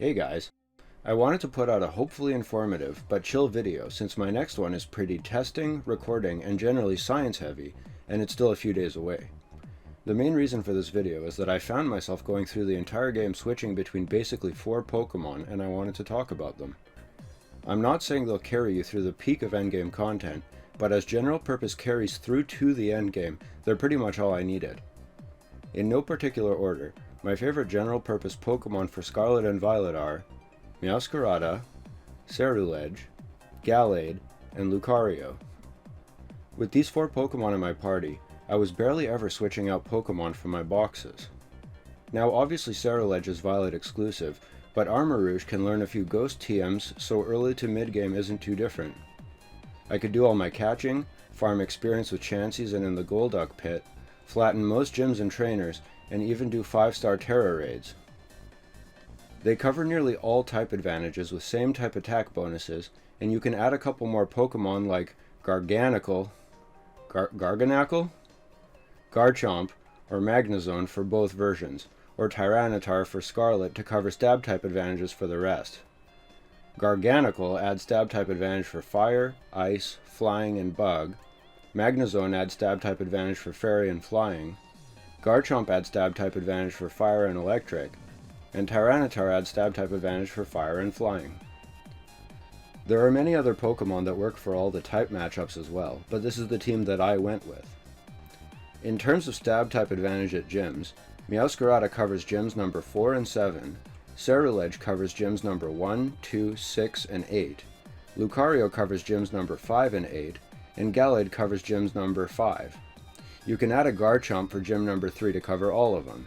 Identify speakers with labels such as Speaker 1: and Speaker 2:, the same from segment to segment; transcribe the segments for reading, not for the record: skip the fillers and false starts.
Speaker 1: Hey guys, I wanted to put out a hopefully informative but chill video since my next one is pretty testing, recording, and generally science heavy, and it's still a few days away. The main reason for this video is that I found myself going through the entire game switching between basically 4 Pokemon and I wanted to talk about them. I'm not saying they'll carry you through the peak of endgame content, but as general purpose carries through to the endgame, they're pretty much all I needed. In no particular order, my favorite general purpose Pokemon for Scarlet and Violet are Meowscarada, Ceruledge, Gallade, and Lucario. With these 4 Pokemon in my party, I was barely ever switching out Pokemon from my boxes. Now obviously Ceruledge is Violet exclusive, but Armarouge can learn a few Ghost TMs, so early to mid-game isn't too different. I could do all my catching, farm experience with Chanseys and in the Golduck pit, flatten most gyms and trainers, and even do 5-star Tera raids. They cover nearly all type advantages with same type attack bonuses, and you can add a couple more Pokemon like Garganacl, Garchomp, or Magnezone for both versions, or Tyranitar for Scarlet to cover stab type advantages for the rest. Garganacl adds stab type advantage for Fire, Ice, Flying, and Bug. Magnezone adds stab type advantage for Fairy and Flying. Garchomp adds stab type advantage for Fire and Electric. And Tyranitar adds stab type advantage for Fire and Flying. There are many other Pokemon that work for all the type matchups as well, but this is the team that I went with. In terms of stab type advantage at gyms, Meowscarada covers gyms number 4 and 7, Ceruledge covers gyms number 1, 2, 6, and 8, Lucario covers gyms number 5 and 8, and Gallade covers gyms number 5. You can add a Garchomp for gym number 3 to cover all of them.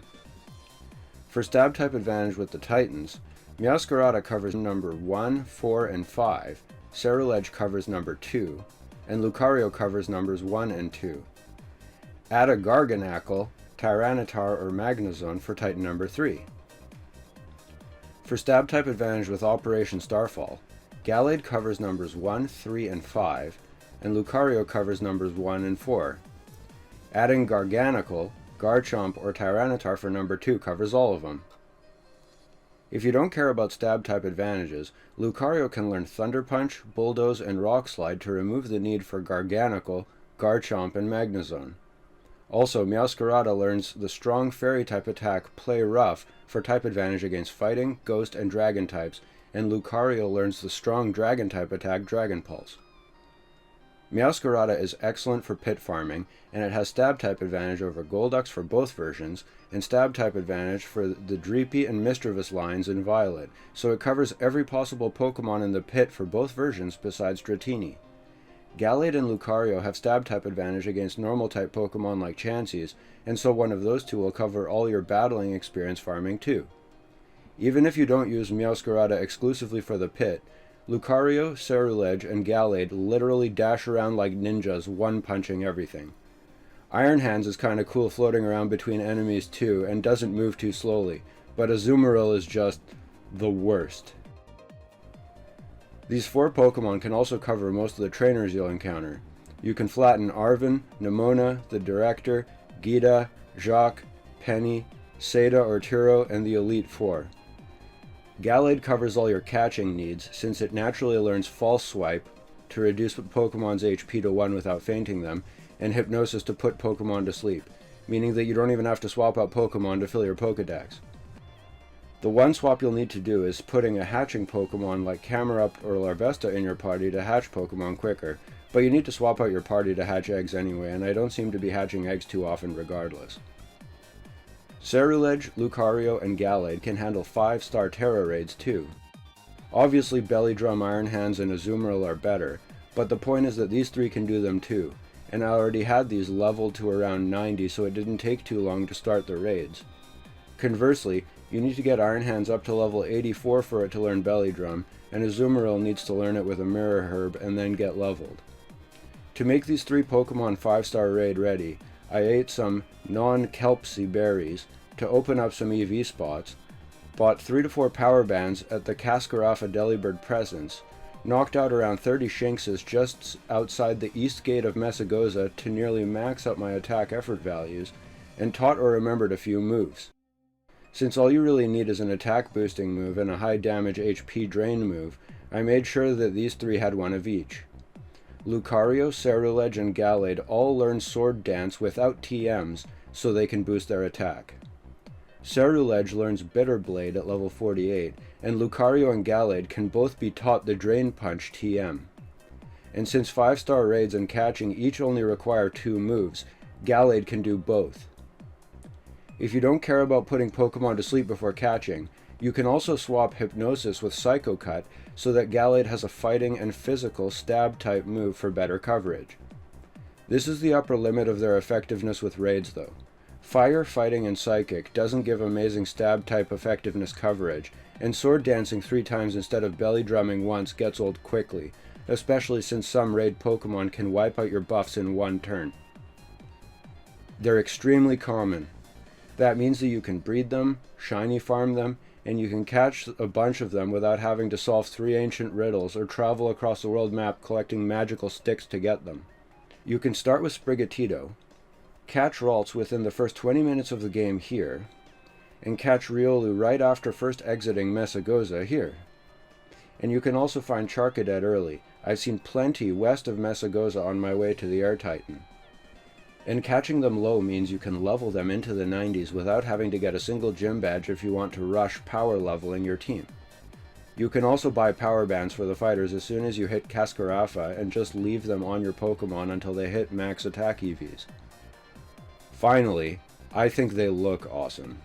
Speaker 1: For stab type advantage with the Titans, Meowscarada covers number 1, 4, and 5, Ceruledge covers number 2, and Lucario covers numbers 1 and 2. Add a Garganacl, Tyranitar, or Magnezone for Titan number 3. For stab type advantage with Operation Starfall, Gallade covers numbers 1, 3, and 5, and Lucario covers numbers 1 and 4. Adding Garganacl, Garchomp, or Tyranitar for number 2 covers all of them. If you don't care about stab type advantages, Lucario can learn Thunder Punch, Bulldoze, and Rock Slide to remove the need for Garganacl, Garchomp, and Magnezone. Also, Meowscarada learns the strong Fairy type attack Play Rough for type advantage against Fighting, Ghost, and Dragon types, and Lucario learns the strong Dragon type attack Dragon Pulse. Meowscarada is excellent for pit farming, and it has stab type advantage over Golducks for both versions, and stab type advantage for the Dreepy and Misdreavus lines in Violet, so it covers every possible Pokemon in the pit for both versions besides Dratini. Gallade and Lucario have stab type advantage against normal type Pokemon like Chanseys, and so one of those two will cover all your battling experience farming too. Even if you don't use Meowscarada exclusively for the pit, Lucario, Ceruledge, and Gallade literally dash around like ninjas, one-punching everything. Iron Hands is kinda cool floating around between enemies too, and doesn't move too slowly, but Azumarill is just the worst. These 4 Pokemon can also cover most of the trainers you'll encounter. You can flatten Arven, Nemona, the Director, Gita, Jacques, Penny, Seda or Turo, and the Elite Four. Gallade covers all your catching needs, since it naturally learns False Swipe to reduce Pokemon's HP to 1 without fainting them, and Hypnosis to put Pokemon to sleep, meaning that you don't even have to swap out Pokemon to fill your Pokedex. The one swap you'll need to do is putting a hatching Pokemon like Camerupt or Larvesta in your party to hatch Pokemon quicker, but you need to swap out your party to hatch eggs anyway, and I don't seem to be hatching eggs too often regardless. Ceruledge, Lucario, and Gallade can handle 5-star Tera raids too. Obviously Belly Drum, Iron Hands, and Azumarill are better, but the point is that these 3 can do them too, and I already had these leveled to around 90, so it didn't take too long to start the raids. Conversely, you need to get Iron Hands up to level 84 for it to learn Belly Drum, and Azumarill needs to learn it with a Mirror Herb and then get leveled. To make these 3 Pokemon 5-star raid ready, I ate some non-Kelpsy berries to open up some EV spots, bought 3 to 4 power bands at the Cascarafa Delibird Presence, knocked out around 30 Shinxes just outside the east gate of Messagoza to nearly max up my attack effort values, and taught or remembered a few moves. Since all you really need is an attack boosting move and a high damage HP drain move, I made sure that these three had one of each. Lucario, Ceruledge, and Gallade all learn Sword Dance without TMs so they can boost their attack. Ceruledge learns Bitter Blade at level 48, and Lucario and Gallade can both be taught the Drain Punch TM. And since 5-star raids and catching each only require 2 moves, Gallade can do both. If you don't care about putting Pokemon to sleep before catching, you can also swap Hypnosis with Psycho Cut so that Gallade has a fighting and physical stab type move for better coverage. This is the upper limit of their effectiveness with raids though. Fire, Fighting, and Psychic doesn't give amazing stab type effectiveness coverage, and Sword Dancing 3 times instead of Belly Drumming once gets old quickly, especially since some raid Pokemon can wipe out your buffs in one turn. They're extremely common. That means that you can breed them, shiny farm them, and you can catch a bunch of them without having to solve 3 ancient riddles or travel across the world map collecting magical sticks to get them. You can start with Sprigatito, catch Ralts within the first 20 minutes of the game here, and catch Riolu right after first exiting Mesagoza here. And you can also find Charcadet early. I've seen plenty west of Mesagoza on my way to the Air Titan. And catching them low means you can level them into the 90s without having to get a single gym badge if you want to rush power leveling your team. You can also buy power bands for the fighters as soon as you hit Cascarafa and just leave them on your Pokemon until they hit max attack EVs. Finally, I think they look awesome.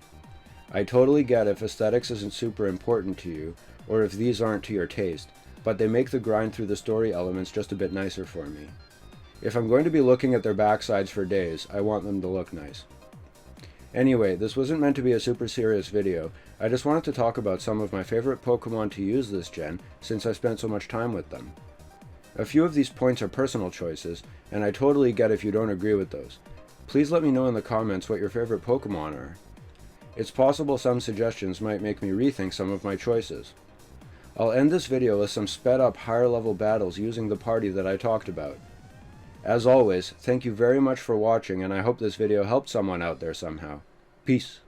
Speaker 1: I totally get if aesthetics isn't super important to you, or if these aren't to your taste, but they make the grind through the story elements just a bit nicer for me. If I'm going to be looking at their backsides for days, I want them to look nice. Anyway, this wasn't meant to be a super serious video. I just wanted to talk about some of my favorite Pokemon to use this gen, since I spent so much time with them. A few of these points are personal choices, and I totally get if you don't agree with those. Please let me know in the comments what your favorite Pokemon are. It's possible some suggestions might make me rethink some of my choices. I'll end this video with some sped up higher level battles using the party that I talked about. As always, thank you very much for watching, and I hope this video helped someone out there somehow. Peace.